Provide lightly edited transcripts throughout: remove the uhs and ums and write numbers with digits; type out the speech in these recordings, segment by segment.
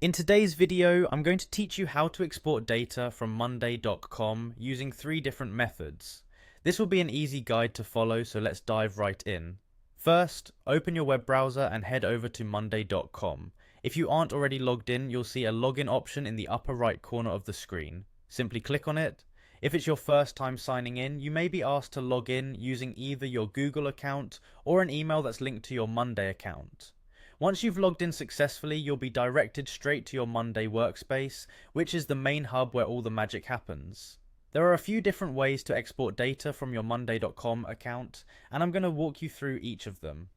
In today's video, I'm going to teach you how to export data from Monday.com using 3 different methods. This will be an easy guide to follow, so let's dive right in. First, open your web browser and head over to Monday.com. If you aren't already logged in, you'll see a login option in the upper right corner of the screen. Simply click on it. If it's your first time signing in, you may be asked to log in using either your Google account or an email that's linked to your Monday account. Once you've logged in successfully, you'll be directed straight to your Monday workspace, which is the main hub where all the magic happens. There are a few different ways to export data from your Monday.com account, and I'm going to walk you through each of them.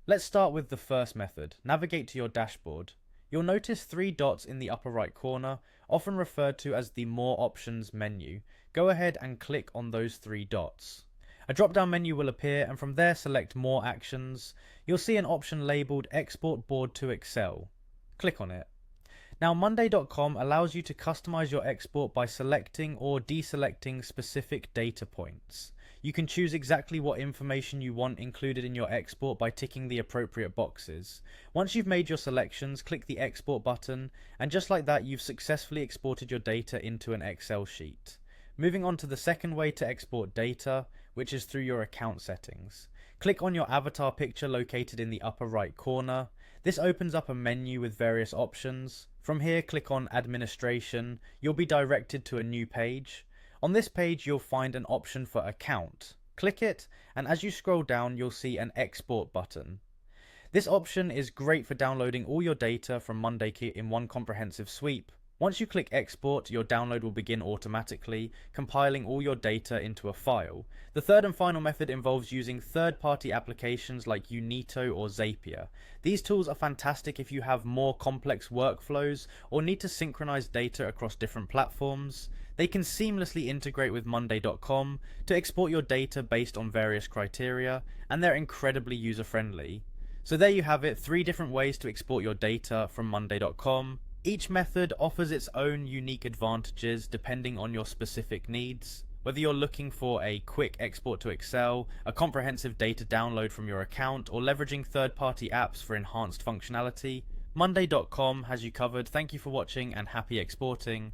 Let's start with the first method. Navigate to your dashboard. You'll notice 3 dots in the upper right corner, often referred to as the More Options menu. Go ahead and click on those 3 dots. A drop-down menu will appear, and from there select More Actions. You'll see an option labelled Export Board to Excel. Click on it. Now, Monday.com allows you to customize your export by selecting or deselecting specific data points. You can choose exactly what information you want included in your export by ticking the appropriate boxes. Once you've made your selections, click the Export button, and just like that, you've successfully exported your data into an Excel sheet. Moving on to the second way to export data, which is through your account settings. Click on your avatar picture located in the upper right corner. This opens up a menu with various options. From here, click on Administration. You'll be directed to a new page. On this page, you'll find an option for Account. Click it, and as you scroll down, you'll see an Export button. This option is great for downloading all your data from MondayKit in one comprehensive sweep. Once you click Export, your download will begin automatically, compiling all your data into a file. The third and final method involves using third-party applications like Unito or Zapier. These tools are fantastic if you have more complex workflows or need to synchronize data across different platforms. They can seamlessly integrate with Monday.com to export your data based on various criteria, and they're incredibly user-friendly. So there you have it, 3 different ways to export your data from Monday.com. Each method offers its own unique advantages depending on your specific needs. Whether you're looking for a quick export to Excel, a comprehensive data download from your account, or leveraging third-party apps for enhanced functionality, Monday.com has you covered. Thank you for watching and happy exporting.